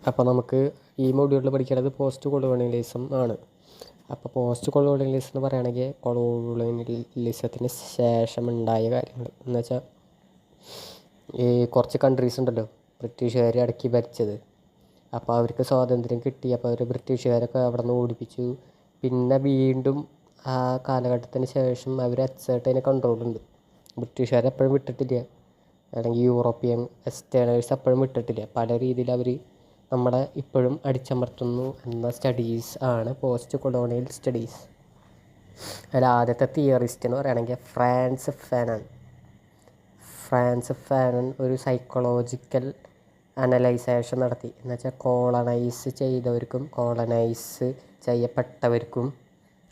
അപ്പോൾ നമുക്ക് ഈ മൊഡ്യൂളിൽ പഠിക്കേണ്ടത് പോസ്റ്റ് കൊളോണിയലിസം ആണ്. അപ്പോൾ പോസ്റ്റ് കൊളോണിയലിസം എന്ന് പറയുകയാണെങ്കിൽ കൊളോണിയലിസത്തിന് ശേഷമുണ്ടായ കാര്യങ്ങൾ എന്ന് വെച്ചാൽ ഈ കുറച്ച് കൺട്രീസ് ഉണ്ടല്ലോ ബ്രിട്ടീഷുകാർ അടക്കി ഭരിച്ചത്. അപ്പോൾ അവർക്ക് സ്വാതന്ത്ര്യം കിട്ടി. അപ്പോൾ അവർ ബ്രിട്ടീഷുകാരൊക്കെ അവിടെ നിന്ന് ഓടിപ്പിച്ചു. പിന്നെ വീണ്ടും ആ കാലഘട്ടത്തിന് ശേഷം അവർ അച്ചേട്ടതിന് കൺട്രോളുണ്ട്. ബ്രിട്ടീഷുകാരെപ്പോഴും വിട്ടിട്ടില്ല, അല്ലെങ്കിൽ യൂറോപ്യൻ വെസ്റ്റേണേഴ്സ് എപ്പോഴും വിട്ടിട്ടില്ല. പല രീതിയിൽ അവർ നമ്മളെ ഇപ്പോഴും അടിച്ചമർത്തുന്നു എന്ന സ്റ്റഡീസ് ആണ് പോസ്റ്റ് കൊളോണിയൽ സ്റ്റഡീസ്. അതിൽ ആദ്യത്തെ തിയറിസ്റ്റ് എന്ന് പറയുകയാണെങ്കിൽ ഫ്രാൻസ് ഫാനൺ ഒരു സൈക്കോളജിക്കൽ അനലൈസേഷൻ നടത്തി. എന്നുവെച്ചാൽ കോളനൈസ് ചെയ്തവർക്കും കോളനൈസ് ചെയ്യപ്പെട്ടവർക്കും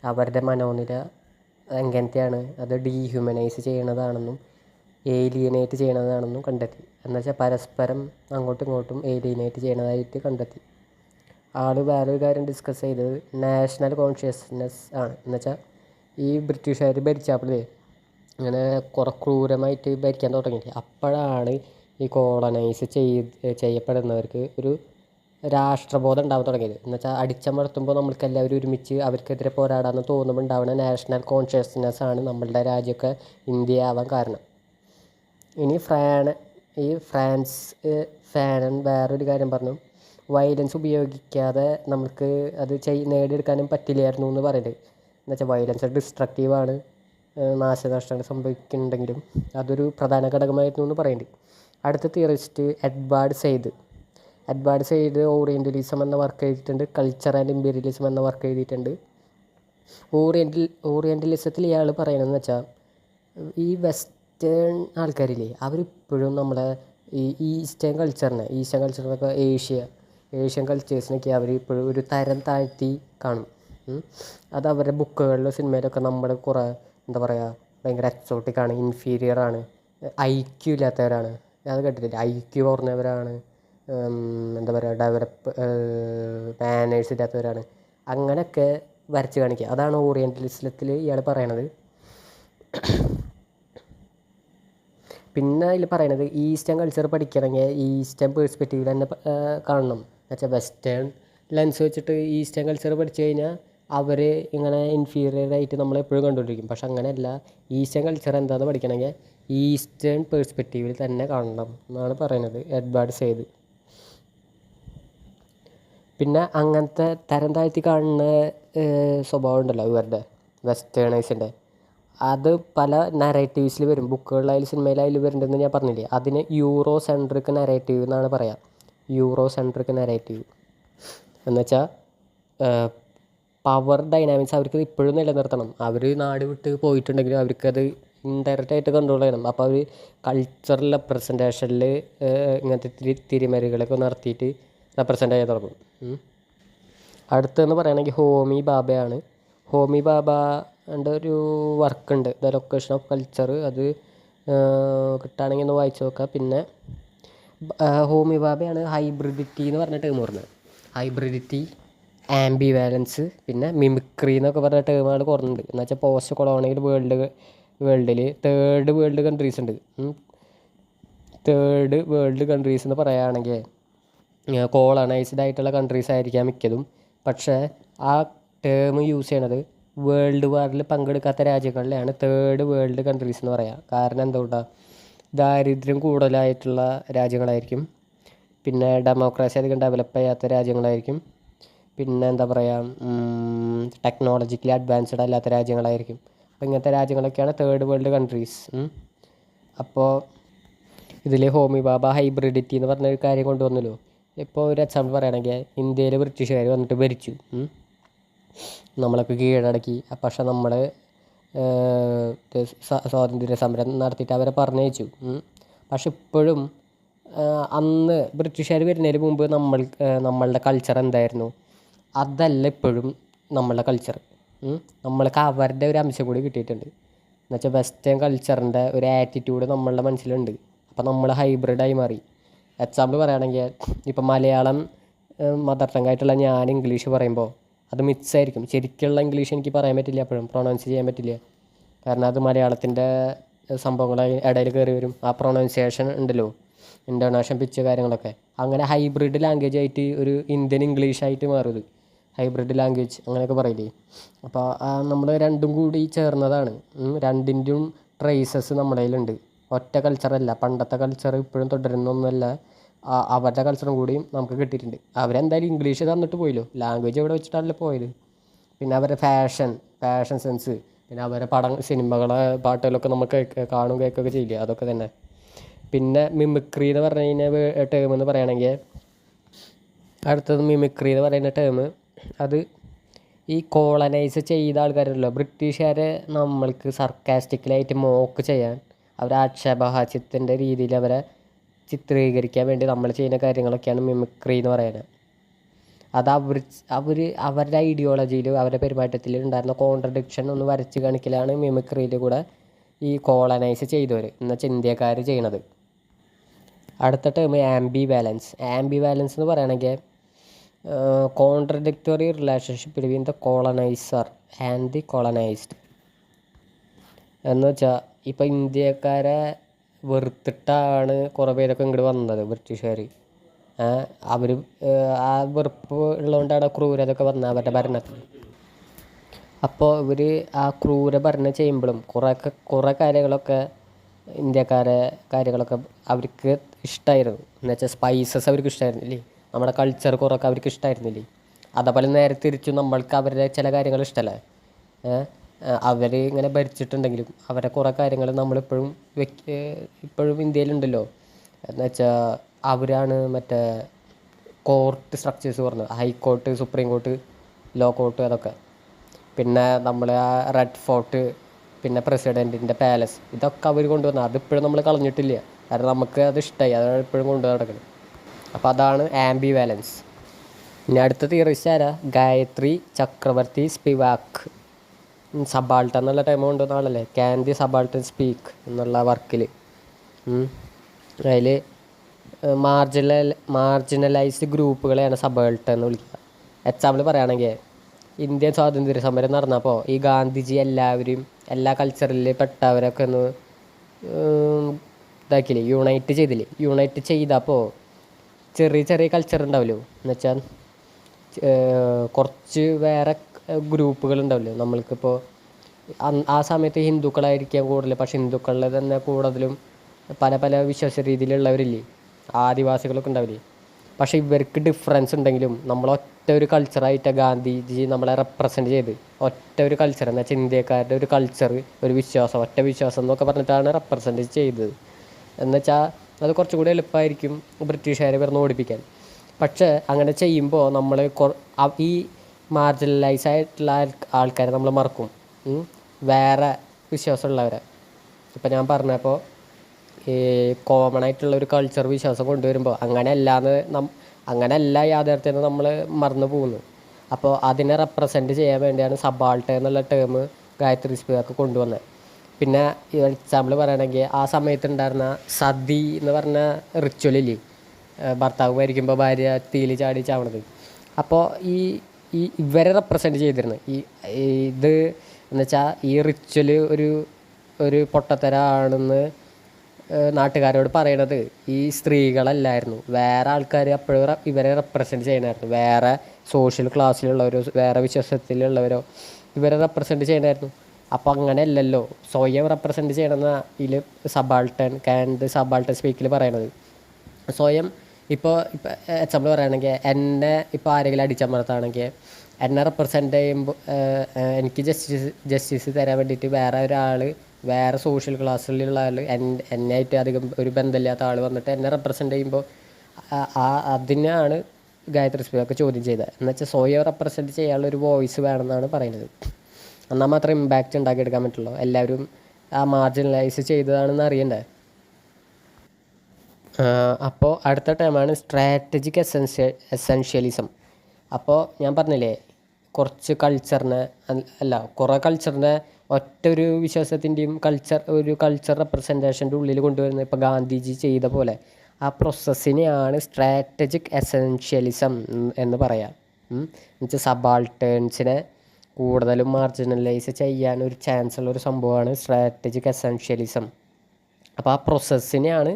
അവരുടെ മനോനില എങ്ങനത്തെയാണ്, അത് ഡീഹ്യൂമനൈസ് ചെയ്യണതാണെന്നും ഏലിയനേറ്റ് ചെയ്യണതാണെന്നും കണ്ടെത്തി. എന്നുവെച്ചാൽ പരസ്പരം അങ്ങോട്ടും ഇങ്ങോട്ടും ഏലിയനേറ്റ് ചെയ്യണതായിട്ട് കണ്ടെത്തി. വേറൊരു കാര്യം ഡിസ്കസ് ചെയ്തത് നാഷണൽ കോൺഷ്യസ്നെസ് ആണ്. എന്നുവെച്ചാൽ ഈ ബ്രിട്ടീഷുകാർ ഭരിച്ചപ്പോഴേ ഇങ്ങനെ കുറേ ക്രൂരമായിട്ട് ഭരിക്കാൻ തുടങ്ങിയിട്ട് അപ്പോഴാണ് ഈ കോളനൈസ് ചെയ്യപ്പെടുന്നവർക്ക് ഒരു രാഷ്ട്രബോധം ഉണ്ടാവാൻ തുടങ്ങിയത്. എന്നുവെച്ചാൽ അടിച്ചമർത്തുമ്പോൾ നമ്മൾക്ക് എല്ലാവരും ഒരുമിച്ച് അവർക്കെതിരെ പോരാടാമെന്ന് തോന്നുമ്പോൾ ഉണ്ടാവുന്ന നാഷണൽ കോൺഷ്യസ്നെസ് ആണ് നമ്മളുടെ രാജ്യമൊക്കെ ഇന്ത്യ ആവാൻ കാരണം. ഇനി ഫ്രാൻസ് ഫാനൺ വേറൊരു കാര്യം പറഞ്ഞു, വയലൻസ് ഉപയോഗിക്കാതെ നമുക്ക് അത് നേടിയെടുക്കാനും പറ്റില്ലായിരുന്നു എന്ന് പറയുന്നുണ്ട്. എന്നുവെച്ചാൽ വയലൻസ് ഡിസ്ട്രക്റ്റീവാണ്, നാശനഷ്ടങ്ങൾ സംഭവിക്കുന്നുണ്ടെങ്കിലും അതൊരു പ്രധാന ഘടകമായിരുന്നു എന്ന് പറയുന്നുണ്ട്. അടുത്ത തിയറിസ്റ്റ് എഡ്വാർഡ് സെയ്ദ് ഓറിയൻ്റലിസം എന്ന വർക്ക് എഴുതിയിട്ടുണ്ട്. കൾച്ചർ ആൻഡ് ഇമ്പീരിയലിസം എന്ന വർക്ക് എഴുതിയിട്ടുണ്ട്. ഓറിയൻ്റലിസത്തിൽ ഇയാൾ പറയുന്നതെന്ന് വെച്ചാൽ ഈ വെസ്റ്റേൺ ആൾക്കാരില്ലേ അവരിപ്പോഴും നമ്മളെ ഈ ഈസ്റ്റേൺ കൾച്ചറിനൊക്കെ ഏഷ്യൻ കൾച്ചേഴ്സിനൊക്കെ അവർ ഇപ്പോഴും ഒരു തരം താഴ്ത്തി കാണും. അത് അവരുടെ ബുക്കുകളിലും സിനിമയിലൊക്കെ നമ്മൾ കുറേ എന്താ പറയുക ഭയങ്കര എക്സോട്ടിക്കാണ്, ഇൻഫീരിയറാണ്, ഐക്യു ഇല്ലാത്തവരാണ്. അത് കേട്ടിട്ടില്ല, ഐക്യു കുറഞ്ഞവരാണ്, എന്താ പറയുക മാനേഴ്സ് ഇല്ലാത്തവരാണ്, അങ്ങനെയൊക്കെ വരച്ച് കാണിക്കുക. അതാണ് ഓറിയൻ്റലിസത്തിൽ ഇയാൾ പറയണത്. പിന്നെ അതിൽ പറയണത് ഈസ്റ്റേൺ കൾച്ചർ പഠിക്കണമെങ്കിൽ ഈസ്റ്റേൺ പേഴ്സ്പെക്റ്റീവിൽ തന്നെ കാണണം. എന്നുവെച്ചാൽ വെസ്റ്റേൺ ലെൻസ് വെച്ചിട്ട് ഈസ്റ്റേൺ കൾച്ചർ പഠിച്ചു കഴിഞ്ഞാൽ അവർ ഇങ്ങനെ ഇൻഫീരിയറായിട്ട് നമ്മളെപ്പോഴും കണ്ടുകൊണ്ടിരിക്കും. പക്ഷെ അങ്ങനെയല്ല, ഈസ്റ്റേൺ കൾച്ചർ എന്താണെന്ന് പഠിക്കണമെങ്കിൽ ഈസ്റ്റേൺ പേഴ്സ്പെക്റ്റീവിൽ തന്നെ കാണണം എന്നാണ് പറയുന്നത് എഡ്വാർഡ് സെയ്ദ്. പിന്നെ അങ്ങനത്തെ തരം താഴ്ത്തി കാണുന്ന സ്വഭാവം ഉണ്ടല്ലോ ഇവരുടെ വെസ്റ്റേണേഴ്സിൻ്റെ, അത് പല നറേറ്റീവ്സിൽ വരും. ബുക്കുകളിലായാലും സിനിമയിലായാലും വരുന്നുണ്ടെന്ന് ഞാൻ പറഞ്ഞില്ലേ, അതിന് യൂറോ സെൻട്രിക് നറേറ്റീവ് എന്നാണ് പറയുക. യൂറോ സെൻട്രിക് നറേറ്റീവ് എന്നുവെച്ചാൽ പവർ ഡൈനാമിക്സ് അവർക്ക് ഇപ്പോഴും നിലനിർത്തണം. അവർ നാട് വിട്ട് പോയിട്ടുണ്ടെങ്കിലും അവർക്കത് ഇൻഡയറക്റ്റായിട്ട് കൺട്രോൾ ചെയ്യണം. അപ്പോൾ അവർ കൾച്ചറൽ റെപ്രസെൻറ്റേഷനിൽ ഇങ്ങനത്തെ തിരിമറികളൊക്കെ നടത്തിയിട്ട് റെപ്രസെൻ്റ് ചെയ്യാൻ തുടങ്ങും. അടുത്തതെന്ന് പറയുകയാണെങ്കിൽ ഹോമി ഭാഭയാണ്. ഹോമി ഭാഭൻ്റെ ഒരു വർക്കുണ്ട്, ദ ലൊക്കേഷൻ ഓഫ് കൾച്ചർ. അത് കിട്ടുകയാണെങ്കിൽ ഒന്ന് വായിച്ചു നോക്കാം. പിന്നെ ഹോമി ഭാഭയാണ് ഹൈബ്രിഡിറ്റി എന്ന് പറഞ്ഞ ടേം പറഞ്ഞത്. ഹൈബ്രിഡിറ്റി, ആംബിവാലൻസ്, പിന്നെ മിമിക്രി എന്നൊക്കെ പറഞ്ഞ ടേമുകൾ കുറഞ്ഞുണ്ട്. എന്ന് വെച്ചാൽ പോസ്റ്റ് കൊളോണിയൽ വേൾഡിൽ തേർഡ് വേൾഡ് കൺട്രീസ് ഉണ്ട്. തേർഡ് വേൾഡ് കൺട്രീസ് എന്ന് പറയുകയാണെങ്കിൽ കോളനൈസ്ഡ് ആയിട്ടുള്ള കൺട്രീസ് ആയിരിക്കാം മിക്കതും. പക്ഷേ ആ ടേം യൂസ് ചെയ്യണത് വേൾഡ് വാറിൽ പങ്കെടുക്കാത്ത രാജ്യങ്ങളിലാണ് തേർഡ് വേൾഡ് കൺട്രീസ് എന്ന് പറയുക. കാരണം എന്തുകൊണ്ടാണ്, ദാരിദ്ര്യം കൂടുതലായിട്ടുള്ള രാജ്യങ്ങളായിരിക്കും, പിന്നെ ഡെമോക്രസി അധികം ഡെവലപ്പ് ചെയ്യാത്ത രാജ്യങ്ങളായിരിക്കും, പിന്നെ എന്താ പറയുക ടെക്നോളജിക്കലി അഡ്വാൻസ്ഡ് അല്ലാത്ത രാജ്യങ്ങളായിരിക്കും. അപ്പോൾ ഇങ്ങനത്തെ രാജ്യങ്ങളൊക്കെയാണ് തേർഡ് വേൾഡ് കൺട്രീസ്. അപ്പോൾ ഇതിൽ ഹോമി ഭാഭ ഹൈബ്രിഡിറ്റി എന്ന് പറഞ്ഞൊരു കാര്യം കൊണ്ടുവന്നല്ലോ. ഇപ്പോൾ ഒരു എക്സാമ്പിൾ പറയുകയാണെങ്കിൽ ഇന്ത്യയിൽ ബ്രിട്ടീഷുകാർ വന്നിട്ട് ഭരിച്ചു, നമ്മളൊക്കെ കീഴടക്കി. പക്ഷെ നമ്മൾ സ്വാതന്ത്ര്യ സമരം നടത്തിയിട്ട് അവരെ പറഞ്ഞയച്ചു. പക്ഷെ ഇപ്പോഴും അന്ന് ബ്രിട്ടീഷുകാർ വരുന്നതിന് മുമ്പ് നമ്മളുടെ കൾച്ചർ എന്തായിരുന്നു, അതല്ല ഇപ്പോഴും നമ്മളുടെ കൾച്ചർ. നമ്മൾക്ക് അവരുടെ ഒരു അംശം കൂടി കിട്ടിയിട്ടുണ്ട്. എന്നുവെച്ചാൽ വെസ്റ്റേൺ കൾച്ചറിൻ്റെ ഒരു ആറ്റിറ്റ്യൂഡ് നമ്മളുടെ മനസ്സിലുണ്ട്. അപ്പോൾ നമ്മൾ ഹൈബ്രിഡായി മാറി. എക്സാമ്പിൾ പറയുകയാണെങ്കിൽ ഇപ്പം മലയാളം മദർ ടങ് ആയിട്ടുള്ള ഞാൻ ഇംഗ്ലീഷ് പറയുമ്പോൾ അത് മിക്സ് ആയിരിക്കും. ശരിക്കുള്ള ഇംഗ്ലീഷ് എനിക്ക് പറയാൻ പറ്റില്ല, എപ്പോഴും പ്രൊണൗൺസ് ചെയ്യാൻ പറ്റില്ല. കാരണം അത് മലയാളത്തിൻ്റെ സംഭവങ്ങൾ ഇടയിൽ കയറി വരും. ആ പ്രൊണൗൺസിയേഷൻ ഉണ്ടല്ലോ, ഇൻ്റർനാഷണൽ പിച്ച് കാര്യങ്ങളൊക്കെ. അങ്ങനെ ഹൈബ്രിഡ് ലാംഗ്വേജ് ആയിട്ട് ഒരു ഇന്ത്യൻ ഇംഗ്ലീഷായിട്ട് മാറും ഇത്. ഹൈബ്രിഡ് ലാംഗ്വേജ് അങ്ങനെയൊക്കെ പറയില്ലേ. അപ്പോൾ നമ്മൾ രണ്ടും കൂടി ചേർന്നതാണ്. രണ്ടിൻ്റെയും ട്രേസസ് നമ്മുടെ കയ്യിലുണ്ട്. ഒറ്റ കൾച്ചറല്ല, പണ്ടത്തെ കൾച്ചർ ഇപ്പോഴും തുടരുന്നൊന്നുമല്ല. അവരുടെ കൾച്ചറും കൂടിയും നമുക്ക് കിട്ടിയിട്ടുണ്ട്. അവരെന്തായാലും ഇംഗ്ലീഷ് തന്നിട്ട് പോയല്ലോ, ലാംഗ്വേജ് ഇവിടെ വെച്ചിട്ടാണല്ലോ പോയത്. പിന്നെ അവരുടെ ഫാഷൻ സെൻസ്, പിന്നെ അവരുടെ സിനിമകളെ പാട്ടുകളൊക്കെ നമുക്ക് കാണും കേൾക്കുകയൊക്കെ ചെയ്യില്ലേ, അതൊക്കെ തന്നെ. പിന്നെ മിമിക്രി എന്ന് പറഞ്ഞു കഴിഞ്ഞാൽ ടേം എന്ന് പറയുകയാണെങ്കിൽ, അടുത്തത് മിമിക്രി എന്ന് പറയുന്ന ടേം, അത് ഈ കോളനൈസ് ചെയ്ത ആൾക്കാരുണ്ടല്ലോ, ബ്രിട്ടീഷുകാരെ നമ്മൾക്ക് സർക്കാസ്റ്റിക്കലായിട്ട് മോക്ക് ചെയ്യാൻ, അവരെ ആക്ഷേപഹാസ്യത്തിൻ്റെ രീതിയിൽ അവരെ ചിത്രീകരിക്കാൻ വേണ്ടി നമ്മൾ ചെയ്യുന്ന കാര്യങ്ങളൊക്കെയാണ് മിമിക്രി എന്ന് പറയുന്നത്. അത് അവരുടെ ഐഡിയോളജിയിൽ, അവരുടെ പെരുമാറ്റത്തിൽ ഉണ്ടായിരുന്ന കോൺട്രഡിക്ഷൻ ഒന്ന് വരച്ച് കാണിക്കലാണ് മിമിക്രിയിൽ കൂടെ ഈ കോളനൈസ് ചെയ്തവർ എന്നുവെച്ചാൽ ഇന്ത്യക്കാർ ചെയ്യണത്. അടുത്ത ടേം ആംബി വാലൻസ് എന്ന് പറയുകയാണെങ്കിൽ contradictory relationship between the coloniser and the colonised. എന്ന് വെച്ചാൽ ഇപ്പോൾ ഇന്ത്യക്കാരെ വെറുത്തിട്ടാണ് കുറേ പേരൊക്കെ ഇങ്ങോട്ട് വന്നത് ബ്രിട്ടീഷുകാർ. അവർ ആ വെറുപ്പ് ഉള്ളതുകൊണ്ടാണ് ക്രൂരതൊക്കെ വന്നത് അവരുടെ ഭരണത്തിൽ. അപ്പോൾ ഇവർ ആ ക്രൂര ഭരണം ചെയ്യുമ്പോഴും കുറേ കാര്യങ്ങളൊക്കെ കാര്യങ്ങളൊക്കെ അവർക്ക് ഇഷ്ടമായിരുന്നു. എന്നുവെച്ചാൽ സ്പൈസസ് അവർക്ക് ഇഷ്ടമായിരുന്നില്ലേ, നമ്മുടെ കൾച്ചർ കുറേയൊക്കെ അവർക്ക് ഇഷ്ടമായിരുന്നില്ലേ. അതേപോലെ നേരെ തിരിച്ചു നമ്മൾക്ക് അവരുടെ ചില കാര്യങ്ങൾ ഇഷ്ടമല്ലേ. അവർ ഇങ്ങനെ ഭരിച്ചിട്ടുണ്ടെങ്കിലും അവരുടെ കുറേ കാര്യങ്ങൾ നമ്മളിപ്പോഴും ഇപ്പോഴും ഇന്ത്യയിലുണ്ടല്ലോ. എന്നുവെച്ചാൽ അവരാണ് മറ്റേ കോർട്ട് സ്ട്രക്ചേഴ്സ് പറഞ്ഞത്, high court, supreme court, law court, അതൊക്കെ. പിന്നെ നമ്മൾ ആ റെഡ് ഫോർട്ട്, പിന്നെ പ്രസിഡൻറ്റിൻ്റെ പാലസ്, ഇതൊക്കെ അവർ കൊണ്ടുവന്നത്. അതിപ്പോഴും നമ്മൾ കളഞ്ഞിട്ടില്ല, കാരണം നമുക്ക് അത് ഇഷ്ടമായി, അതാണ് ഇപ്പോഴും കൊണ്ടു നടക്കുന്നത്. അപ്പോൾ അതാണ് ആംബി വാലൻസ്. ഇനി അടുത്ത തിയറിസ്റ്റ് ആരാ? ഗായത്രി ചക്രവർത്തി സ്പിവാക്ക്. സബാൾട്ടൻ എന്നുള്ള ടൈം കൊണ്ടുവന്ന ആളല്ലേ, ക്യാൻ ദി സബാൾട്ടൻ സ്പീക്ക് എന്നുള്ള വർക്കിൽ. അതിൽ മാർജിനലൈസ്ഡ് ഗ്രൂപ്പുകളെയാണ് സബാൾട്ടൻ എന്ന് വിളിക്കുക. എക്സാമ്പിൾ പറയുകയാണെങ്കിൽ, ഇന്ത്യൻ സ്വാതന്ത്ര്യ സമരം നടന്നപ്പോൾ ഈ ഗാന്ധിജി എല്ലാ കൾച്ചറിൽ പെട്ടവരൊക്കെ ഒന്ന് ഇതാക്കിയില്ലേ, യുണൈറ്റ് ചെയ്തപ്പോൾ ചെറിയ ചെറിയ കൾച്ചർ ഉണ്ടാവുമല്ലോ. എന്നുവെച്ചാൽ കുറച്ച് വേറെ ഗ്രൂപ്പുകൾ ഉണ്ടാവില്ലോ. നമ്മൾക്കിപ്പോൾ ആ സമയത്ത് ഹിന്ദുക്കളായിരിക്കാം കൂടുതൽ, പക്ഷെ ഹിന്ദുക്കളിൽ തന്നെ കൂടുതലും പല പല വിശ്വാസ രീതിയിലുള്ളവരില്ലേ, ആദിവാസികളൊക്കെ ഉണ്ടാവില്ലേ. പക്ഷേ ഇവർക്ക് ഡിഫറൻസ് ഉണ്ടെങ്കിലും നമ്മൾ ഒറ്റ ഒരു കൾച്ചറായിട്ട് ഗാന്ധിജി നമ്മളെ റെപ്രസെൻറ്റ് ചെയ്ത്, ഒറ്റ ഒരു കൾച്ചർ എന്ന് വെച്ചാൽ ഇന്ത്യക്കാരുടെ ഒരു കൾച്ചർ, ഒരു വിശ്വാസം, ഒറ്റ വിശ്വാസം എന്നൊക്കെ പറഞ്ഞിട്ടാണ് റെപ്രസെൻറ്റ് ചെയ്തത്. എന്നുവെച്ചാൽ അത് കുറച്ചുകൂടി എളുപ്പമായിരിക്കും ബ്രിട്ടീഷുകാരെ പറഞ്ഞ് ഓടിപ്പിക്കാൻ. പക്ഷേ അങ്ങനെ ചെയ്യുമ്പോൾ നമ്മൾ ഈ മാർജിനലൈസ് ആയിട്ടുള്ള ആൾക്കാരെ നമ്മൾ മറക്കും, വേറെ വിശ്വാസമുള്ളവരെ. ഇപ്പം ഞാൻ പറഞ്ഞപ്പോൾ ഈ കോമൺ ആയിട്ടുള്ള ഒരു കൾച്ചർ വിശ്വാസം കൊണ്ടുവരുമ്പോൾ അങ്ങനെയല്ല യാഥാർത്ഥ്യം നമ്മൾ മറന്നു പോകുന്നു. അപ്പോൾ അതിനെ റെപ്രസെൻറ്റ് ചെയ്യാൻ വേണ്ടിയാണ് സബാൾട്ടൻ എന്നുള്ള ടേം ഗായത്രി സ്പിവാക്ക് കൊണ്ടുവന്നത്. പിന്നെ എക്സാമ്പിൾ പറയുകയാണെങ്കിൽ, ആ സമയത്തുണ്ടായിരുന്ന സതി എന്ന് പറഞ്ഞ റിച്വലില്ലേ, ഭർത്താവ് മരിക്കുമ്പോൾ ഭാര്യ തീയിൽ ചാടി ചാവണത്. അപ്പോൾ ഇവരെ റെപ്രസെൻറ്റ് ചെയ്തിരുന്നു ഇത് എന്ന് വെച്ചാൽ ഈ റിച്വൽ ഒരു പൊട്ടത്തരാണെന്ന് നാട്ടുകാരോട് പറയണത് ഈ സ്ത്രീകളല്ലായിരുന്നു, വേറെ ആൾക്കാർ അപ്പോഴും ഇവരെ റെപ്രസെൻറ്റ് ചെയ്യണമായിരുന്നു. വേറെ സോഷ്യൽ ക്ലാസ്സിലുള്ളവരോ വേറെ വിശ്വാസത്തിലുള്ളവരോ ഇവരെ റെപ്രസെൻറ്റ് ചെയ്യണമായിരുന്നു. അപ്പോൾ അങ്ങനെയല്ലല്ലോ, സ്വയം റെപ്രസെൻറ്റ് ചെയ്യണമെന്ന ഇതിൽ സബാൾട്ടൻ സ്പീക്കിൽ പറയണത്. സ്വയം ഇപ്പോൾ എക്സാമ്പിൾ പറയുകയാണെങ്കിൽ, എന്നെ ഇപ്പോൾ ആരെങ്കിലും അടിച്ചമർത്താണെങ്കിൽ എന്നെ റെപ്രസെൻറ്റ് ചെയ്യുമ്പോൾ എനിക്ക് ജസ്റ്റിസ് തരാൻ വേണ്ടിയിട്ട് വേറെ സോഷ്യൽ ക്ലാസ്സിലുള്ള ആൾ എന്നെയായിട്ട് അധികം ഒരു ബന്ധമില്ലാത്ത ആൾ വന്നിട്ട് എന്നെ റെപ്രസെൻറ്റ് ചെയ്യുമ്പോൾ അതിനാണ് ഗായത്രി സ്പിവാക്ക് ചോദ്യം ചെയ്തത്. എന്നുവെച്ചാൽ സ്വയം റെപ്രസെൻറ്റ് ചെയ്യാനുള്ള ഒരു വോയിസ് വേണമെന്നാണ് പറയുന്നത്. എന്നാൽ മാത്രമേ ഇമ്പാക്റ്റ് ഉണ്ടാക്കിയെടുക്കാൻ പറ്റുള്ളൂ. എല്ലാവരും ആ മാർജിനലൈസ് ചെയ്തതാണെന്ന് അറിയണ്ടേ. അപ്പോൾ അടുത്ത ടൈമാണ് സ്ട്രാറ്റജിക് എസെൻഷ്യലിസം. അപ്പോൾ ഞാൻ പറഞ്ഞില്ലേ, കുറച്ച് കൾച്ചറിനെ ഒറ്റ ഒരു വിശ്വാസത്തിൻ്റെയും ഒരു കൾച്ചർ റെപ്രസെൻറ്റേഷൻ്റെ ഉള്ളിൽ കൊണ്ടുവരുന്നത് ഇപ്പോൾ ഗാന്ധിജി ചെയ്ത പോലെ ആ പ്രോസസ്സിനെയാണ് സ്ട്രാറ്റജിക് എസെൻഷ്യലിസം എന്ന് പറയാം. എന്നുവെച്ചാൽ സബാൾട്ടേൺസിനെ കൂടുതലും മാർജിനലൈസ് ചെയ്യാൻ ഒരു ചാൻസ് ഉള്ളൊരു സംഭവമാണ് സ്ട്രാറ്റജിക് എസെൻഷ്യലിസം. അപ്പോൾ ആ പ്രോസസ്സിനെയാണ്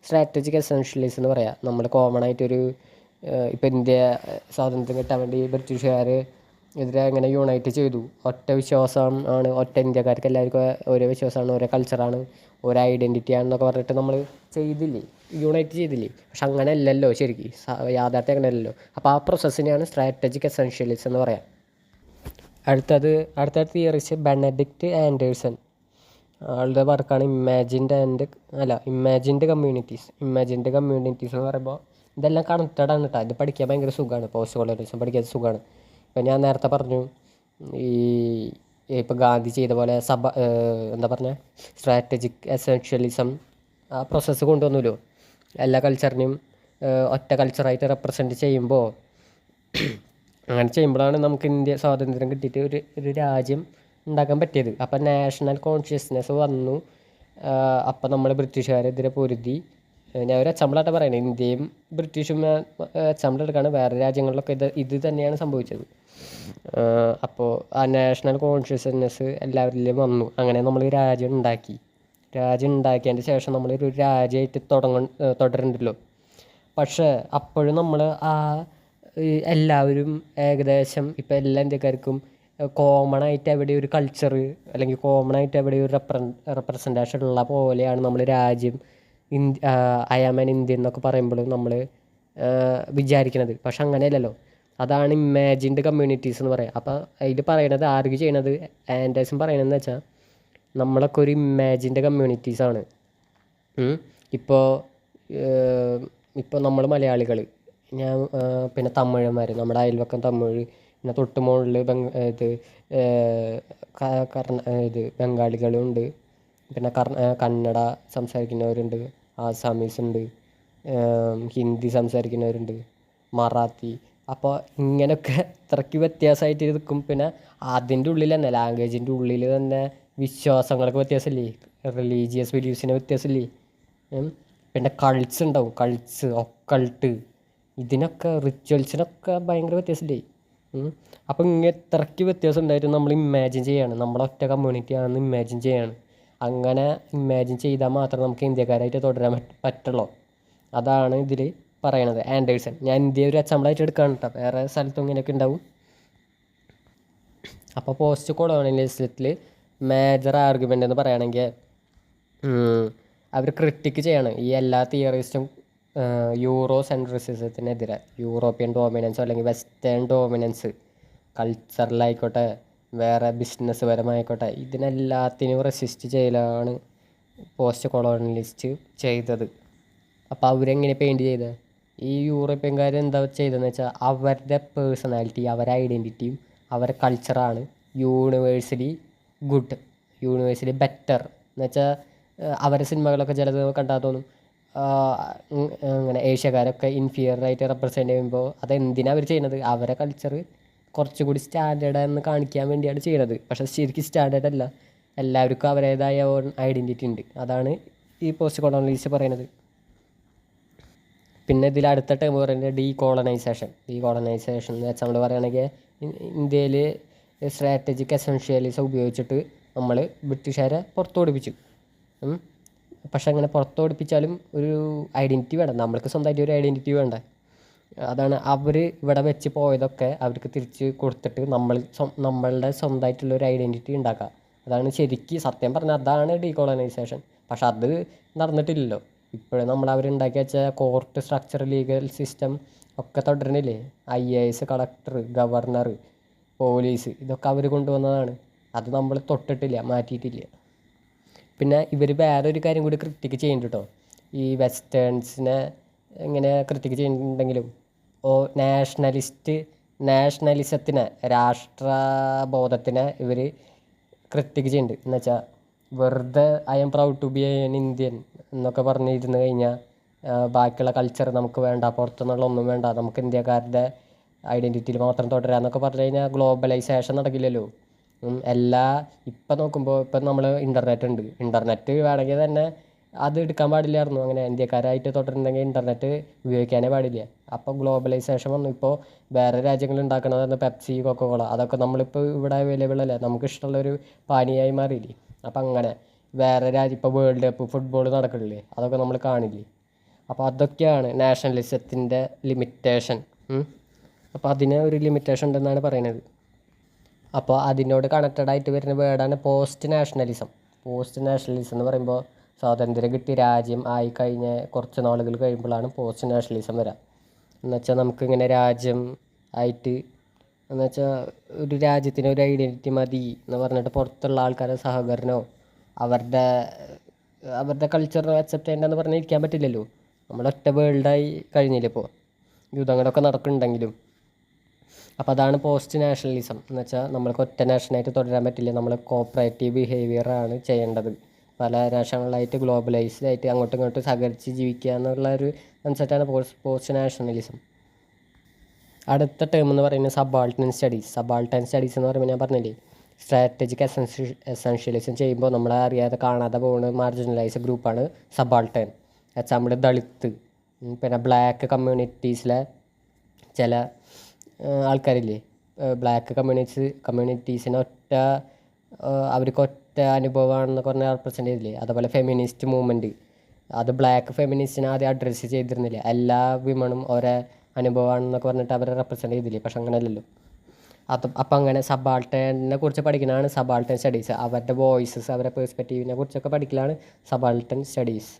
സ്ട്രാറ്റജിക് എസെൻഷ്യലിസം എന്ന് പറയാം. നമ്മൾ കോമൺ ആയിട്ടൊരു ഇപ്പോൾ ഇന്ത്യ സ്വാതന്ത്ര്യം കിട്ടാൻ വേണ്ടി ബ്രിട്ടീഷുകാർ എതിരെ അങ്ങനെ യുണൈറ്റ് ചെയ്തു. ഒറ്റ വിശ്വാസം ആണ്, ഒറ്റ ഇന്ത്യക്കാർക്ക് എല്ലാവർക്കും ഒരേ വിശ്വാസമാണ്, ഒരേ കൾച്ചറാണ്, ഒരേ ഐഡൻറ്റിറ്റി ആണെന്നൊക്കെ പറഞ്ഞിട്ട് നമ്മൾ ചെയ്തില്ലേ, യൂണൈറ്റ് ചെയ്തില്ലേ. പക്ഷെ അങ്ങനെ അല്ലല്ലോ ശരിക്കും, യാഥാർത്ഥ്യം അങ്ങനെ അല്ലല്ലോ. അപ്പോൾ ആ പ്രോസസ്സിനെയാണ് സ്ട്രാറ്റജിക് എസെൻഷ്യലിസം എന്ന് പറയാം. അടുത്ത തിയറിസ്റ്റ് ബെനഡിക്റ്റ് ആൻഡേഴ്സൺ. ആളുടെ വർക്കാണ് ഇമാജിൻഡ് കമ്മ്യൂണിറ്റീസ്. ഇമാജിൻഡ് കമ്മ്യൂണിറ്റീസ് എന്ന് പറയുമ്പോൾ ഇതെല്ലാം കണക്റ്റഡ് ആണ് കേട്ടോ. ഇത് പഠിക്കാൻ ഭയങ്കര സുഖമാണ്, പോസ്റ്റ് കൊളോണിയലിസം പഠിക്കാൻ സുഖമാണ്. ഇപ്പം ഞാൻ നേരത്തെ പറഞ്ഞു, ഈ ഇപ്പോൾ ഗാന്ധി ചെയ്ത പോലെ സ്ട്രാറ്റജിക് എസെൻഷ്യലിസം ആ പ്രോസസ്സ് കൊണ്ടുവന്നല്ലോ. എല്ലാ കൾച്ചറിനെയും ഒറ്റ കൾച്ചറായിട്ട് റെപ്രസെൻറ്റ് ചെയ്യുമ്പോൾ, അങ്ങനെ ചെയ്യുമ്പോഴാണ് നമുക്ക് ഇന്ത്യ സ്വാതന്ത്ര്യം കിട്ടിയിട്ട് ഒരു രാജ്യം ഉണ്ടാക്കാൻ പറ്റിയത്. അപ്പം നാഷണൽ കോൺഷ്യസ്നെസ് വന്നു. അപ്പം നമ്മൾ ബ്രിട്ടീഷുകാരെതിരെ പൊരുതി. ഞാൻ ഒരു എക്സാമ്പിളായിട്ട് പറയുന്നത്, ഇന്ത്യയും ബ്രിട്ടീഷും എക്സാമ്പിൾ എടുക്കുകയാണ്. വേറെ രാജ്യങ്ങളിലൊക്കെ ഇത് തന്നെയാണ് സംഭവിച്ചത്. അപ്പോൾ ആ നാഷണൽ കോൺഷ്യസ്നെസ് എല്ലാവരിലും വന്നു. അങ്ങനെ നമ്മൾ രാജ്യം ഉണ്ടാക്കിയതിൻ്റെ ശേഷം നമ്മൾ ഒരു രാജ്യമായിട്ട് തുടരുന്നുണ്ടല്ലോ. പക്ഷേ അപ്പോഴും നമ്മൾ എല്ലാവരും ഏകദേശം ഇപ്പോൾ എല്ലാ ഇന്ത്യക്കാർക്കും കോമൺ ആയിട്ട് എവിടെ ഒരു കൾച്ചർ അല്ലെങ്കിൽ കോമൺ ആയിട്ട് എവിടെ ഒരു റെപ്രസെൻറ്റേഷൻ ഉള്ള പോലെയാണ് നമ്മൾ രാജ്യം ഐ ആം ആൻ ഇന്ത്യൻ എന്നൊക്കെ പറയുമ്പോൾ നമ്മൾ വിചാരിക്കുന്നത്. പക്ഷെ അങ്ങനെയല്ലല്ലോ. അതാണ് ഇമാജിൻഡ് കമ്മ്യൂണിറ്റീസ് എന്ന് പറയുക. അപ്പോൾ അതിൽ പറയണത്, ആർഗ്യൂ ചെയ്യണത്, ആൻഡേഴ്സൺ പറയണതെന്ന് വെച്ചാൽ നമ്മളൊക്കെ ഒരു ഇമാജിൻഡ് കമ്മ്യൂണിറ്റീസാണ്. ഇപ്പോൾ നമ്മൾ മലയാളികൾ, പിന്നെ തമിഴന്മാർ, നമ്മുടെ അയൽവക്കം തമിഴ്, പിന്നെ തൊട്ട് മുകളിൽ ബംഗാളികളുണ്ട്, പിന്നെ കന്നഡ സംസാരിക്കുന്നവരുണ്ട്, ആസാമീസ് ഉണ്ട്, ഹിന്ദി സംസാരിക്കുന്നവരുണ്ട്, മറാത്തി. അപ്പോൾ ഇങ്ങനെയൊക്കെ ഇത്രയ്ക്ക് വ്യത്യാസമായിട്ട് നിൽക്കും. പിന്നെ അതിൻ്റെ ഉള്ളിൽ തന്നെ, ലാംഗ്വേജിൻ്റെ ഉള്ളിൽ തന്നെ വിശ്വാസങ്ങൾക്ക് വ്യത്യാസമില്ലേ, റിലീജിയസ് ബിലീഫ്സിന് വ്യത്യാസമില്ലേ. പിന്നെ കൾട്സ് ഉണ്ടാവും, ഒക്കൾട്ട്, ഇതിനൊക്കെ റിച്വൽസിനൊക്കെ ഭയങ്കര വ്യത്യാസമില്ലേ. അപ്പം ഇത്രയ്ക്ക് വ്യത്യാസം ഉണ്ടായിട്ട് നമ്മൾ ഇമാജിൻ ചെയ്യാണ്, നമ്മളൊറ്റ കമ്മ്യൂണിറ്റി ആണെന്ന് ഇമാജിൻ ചെയ്യാണ്. അങ്ങനെ ഇമാജിൻ ചെയ്താൽ മാത്രമേ നമുക്ക് ഇന്ത്യക്കാരായിട്ട് തുടരാൻ പറ്റുള്ളൂ. അതാണ് ഇതിൽ പറയണത് ആൻഡേഴ്സൺ. ഞാൻ ഇന്ത്യ ഒരു എക്സാമ്പിളായിട്ട് എടുക്കുകയാണ് കേട്ടോ, വേറെ സ്ഥലത്തും ഇങ്ങനെയൊക്കെ ഉണ്ടാവും. അപ്പോൾ പോസ്റ്റ് കൊളോണിയലിസത്തിൽ മേജർ ആർഗ്യുമെൻ്റ് എന്ന് പറയുകയാണെങ്കിൽ അവർ ക്രിട്ടിക്ക് ചെയ്യാണ് ഈ എല്ലാ തിയറിസ്റ്റും യൂറോ സെൻട്രിസിസത്തിനെതിരെ, യൂറോപ്യൻ ഡോമിനൻസോ അല്ലെങ്കിൽ വെസ്റ്റേൺ ഡോമിനൻസ്, കൾച്ചറിലായിക്കോട്ടെ വേറെ ബിസിനസ് പരമായിക്കോട്ടെ, ഇതിനെല്ലാത്തിനും റെസിസ്റ്റ് ചെയ്യലാണ് പോസ്റ്റ് കൊളോണിയലിസ്റ്റ് ചെയ്തത്. അപ്പോൾ അവരെങ്ങനെ പെയിൻറ്റ് ചെയ്തത്? ഈ യൂറോപ്യൻകാർ എന്താ ചെയ്തതെന്ന് വെച്ചാൽ അവരുടെ പേഴ്സണാലിറ്റി, അവരുടെ ഐഡൻറ്റിറ്റിയും അവരുടെ കൾച്ചറാണ് യൂണിവേഴ്സലി ഗുഡ്, യൂണിവേഴ്സലി ബെറ്റർ എന്ന് വെച്ചാൽ അവരുടെ സിനിമകളൊക്കെ ചിലത് കണ്ടാൽ തോന്നും അങ്ങനെ ഏഷ്യക്കാരൊക്കെ ഇൻഫീരിയറായിട്ട് റെപ്രസെൻറ്റ് ചെയ്യുമ്പോൾ അതെന്തിനാണ് അവർ ചെയ്യുന്നത്? അവരുടെ കൾച്ചർ കുറച്ചുകൂടി സ്റ്റാൻഡേർഡാണെന്ന് കാണിക്കാൻ വേണ്ടിയാണ് ചെയ്യുന്നത്. പക്ഷേ ശരിക്കും സ്റ്റാൻഡേർഡ് അല്ല, എല്ലാവർക്കും അവരുടേതായ ഓൺ ഐഡൻറ്റിറ്റി ഉണ്ട്. അതാണ് ഈ പോസ്റ്റ് കൊളോണിയലിസ്റ്റ് പറയുന്നത്. പിന്നെ ഇതിൽ അടുത്ത ടേം പറയുന്നത് ഡീകോളനൈസേഷൻ എന്ന് വെച്ചാൽ നമ്മൾ പറയുകയാണെങ്കിൽ ഇന്ത്യയിൽ സ്ട്രാറ്റജിക് എസെൻഷ്യലിസം ഉപയോഗിച്ചിട്ട് നമ്മൾ ബ്രിട്ടീഷുകാരെ പുറത്തോടിപ്പിച്ചു. പക്ഷെ അങ്ങനെ പുറത്തോടിപ്പിച്ചാലും ഒരു ഐഡൻറ്റിറ്റി വേണ്ട, നമ്മൾക്ക് സ്വന്തമായിട്ട് ഒരു ഐഡൻറ്റിറ്റി വേണ്ട. അതാണ് അവർ ഇവിടെ വെച്ച് പോയതൊക്കെ അവർക്ക് തിരിച്ച് കൊടുത്തിട്ട് നമ്മളുടെ സ്വന്തമായിട്ടുള്ളൊരു ഐഡൻറ്റിറ്റി ഉണ്ടാക്കുക. അതാണ് ശരിക്കും സത്യം പറഞ്ഞാൽ അതാണ് ഡീകോളനൈസേഷൻ. പക്ഷെ അത് നടന്നിട്ടില്ലല്ലോ. ഇപ്പോഴും നമ്മൾ അവരുണ്ടാക്കി വെച്ച കോർട്ട് സ്ട്രക്ചർ, ലീഗൽ സിസ്റ്റം ഒക്കെ തുടരണില്ലേ. IAS, കളക്ടർ, ഗവർണർ, പോലീസ്, ഇതൊക്കെ അവർ കൊണ്ടുവന്നതാണ്. അത് നമ്മൾ തൊട്ടിട്ടില്ല, മാറ്റിയിട്ടില്ല. പിന്നെ ഇവർ വേറൊരു കാര്യം കൂടി ക്രിട്ടിക്ക് ചെയ്യുന്നുണ്ട് കേട്ടോ. ഈ വെസ്റ്റേൺസിനെ ഇങ്ങനെ ക്രിട്ടിക്ക് ചെയ്യുന്നുണ്ടെങ്കിലും നാഷണലിസത്തിനെ, രാഷ്ട്രബോധത്തിനെ ഇവർ ക്രിട്ടിക്ക് ചെയ്യുന്നുണ്ട്. എന്ന് വെച്ചാൽ വെറുതെ I am proud to be an Indian എന്നൊക്കെ പറഞ്ഞിരുന്നു കഴിഞ്ഞാൽ ബാക്കിയുള്ള കൾച്ചർ നമുക്ക് വേണ്ട, പുറത്തുനിന്നുള്ള ഒന്നും വേണ്ട, നമുക്ക് ഇന്ത്യക്കാരുടെ ഐഡൻറ്റിറ്റിയിൽ മാത്രം തുടരാമെന്നൊക്കെ പറഞ്ഞു കഴിഞ്ഞാൽ ഗ്ലോബലൈസേഷൻ നടക്കില്ലല്ലോ. ഇപ്പം നോക്കുമ്പോൾ ഇപ്പം നമ്മൾ ഇൻ്റർനെറ്റ് വേണമെങ്കിൽ തന്നെ അത് എടുക്കാൻ പാടില്ലായിരുന്നു. അങ്ങനെ ഇന്ത്യക്കാരായിട്ട് തുടരുന്നുണ്ടെങ്കിൽ ഇൻ്റർനെറ്റ് ഉപയോഗിക്കാനേ പാടില്ല. അപ്പോൾ ഗ്ലോബലൈസേഷൻ വന്നു. ഇപ്പോൾ വേറെ രാജ്യങ്ങൾ ഉണ്ടാക്കണതെന്ന് പെപ്സി, കൊക്കോകോള, അതൊക്കെ നമ്മളിപ്പോൾ ഇവിടെ അവൈലബിൾ അല്ലേ, നമുക്ക് ഇഷ്ടമുള്ളൊരു പാനീയമായി മാറിയില്ലേ. അപ്പം അങ്ങനെ വേറെ രാജ്യം, ഇപ്പോൾ വേൾഡ് കപ്പ് ഫുട്ബോൾ നടക്കണില്ലേ, അതൊക്കെ നമ്മൾ കാണില്ലേ. അപ്പോൾ അതൊക്കെയാണ് നാഷണലിസത്തിൻ്റെ ലിമിറ്റേഷൻ. അപ്പോൾ അതിന് ഒരു ലിമിറ്റേഷൻ ഉണ്ടെന്നാണ് പറയുന്നത്. അപ്പോൾ അതിനോട് കണക്റ്റഡ് ആയിട്ട് വരുന്ന വേർഡാണ് പോസ്റ്റ് നാഷണലിസം. പോസ്റ്റ് നാഷണലിസം എന്ന് പറയുമ്പോൾ സ്വാതന്ത്ര്യം കിട്ടി രാജ്യം ആയിക്കഴിഞ്ഞ കുറച്ച് നാളുകൾ കഴിയുമ്പോഴാണ് പോസ്റ്റ് നാഷണലിസം വരിക. എന്നുവെച്ചാൽ നമുക്കിങ്ങനെ രാജ്യം ആയിട്ട് എന്നുവെച്ചാൽ ഒരു രാജ്യത്തിന് ഒരു ഐഡൻറ്റിറ്റി മതി എന്ന് പറഞ്ഞിട്ട് പുറത്തുള്ള ആൾക്കാരുടെ സഹകരണമോ അവരുടെ കൾച്ചറിനോ അക്സെപ്റ്റ് ചെയ്യേണ്ടെന്ന് പറഞ്ഞാൽ ഇരിക്കാൻ പറ്റില്ലല്ലോ. നമ്മളൊറ്റ വേൾഡായി കഴിഞ്ഞില്ലേ ഇപ്പോൾ, യുദ്ധങ്ങളൊക്കെ നടക്കുന്നുണ്ടെങ്കിലും. അപ്പോൾ അതാണ് പോസ്റ്റ് നാഷണലിസം എന്ന് വെച്ചാൽ നമ്മൾക്ക് ഒറ്റ നാഷനായിട്ട് തുടരാൻ പറ്റില്ല. നമ്മൾ കോപ്പറേറ്റീവ് ബിഹേവിയറാണ് ചെയ്യേണ്ടത്. പല നാഷണലായിട്ട് ഗ്ലോബലൈസ്ഡ് ആയിട്ട് അങ്ങോട്ടും ഇങ്ങോട്ടും സഹകരിച്ച് ജീവിക്കുക എന്നുള്ള ഒരു കൺസെപ്റ്റാണ് പോസ്റ്റ് നാഷണലിസം. അടുത്ത ടേം എന്ന് പറയുന്നത് സബാൾട്ടൻ സ്റ്റഡീസ്. സബാൾട്ടൻ സ്റ്റഡീസ് എന്ന് പറയുമ്പോൾ ഞാൻ പറഞ്ഞില്ലേ, സ്ട്രാറ്റജിക് എസെൻഷ്യലിസം ചെയ്യുമ്പോൾ നമ്മളെ അറിയാതെ കാണാതെ പോകുന്ന മാർജിനലൈസ്ഡ് ഗ്രൂപ്പാണ് സബാൾട്ടൻ. എക്സാമ്പിൾ ദളിത്, പിന്നെ ബ്ലാക്ക് കമ്മ്യൂണിറ്റീസിലെ ചില ആൾക്കാരില്ലേ, ബ്ലാക്ക് കമ്മ്യൂണിറ്റീസിന് അവർക്ക് ഒറ്റ അനുഭവമാണെന്നൊക്കെ പറഞ്ഞാൽ റെപ്രസെൻ്റ് ചെയ്തില്ലേ. അതുപോലെ ഫെമിനിസ്റ്റ് മൂവ്മെൻറ്റ്, അത് ബ്ലാക്ക് ഫെമിനിസ്റ്റിനെ ആദ്യം അഡ്രസ്സ് ചെയ്തിരുന്നില്ല. എല്ലാ വിമണും ഒരേ അനുഭവമാണെന്നൊക്കെ പറഞ്ഞിട്ട് അവരെ റെപ്രസെൻ്റ് ചെയ്തില്ലേ. പക്ഷെ അങ്ങനെയല്ലല്ലോ. അപ്പം അങ്ങനെ സബാൾട്ടനെ കുറിച്ച് പഠിക്കുന്നതാണ് സബാൾട്ടൻ സ്റ്റഡീസ്. അവരുടെ വോയിസസ്, അവരുടെ പേഴ്സ്പെക്റ്റീവിനെ കുറിച്ചൊക്കെ പഠിക്കലാണ് സബാൾട്ടൻ സ്റ്റഡീസ്.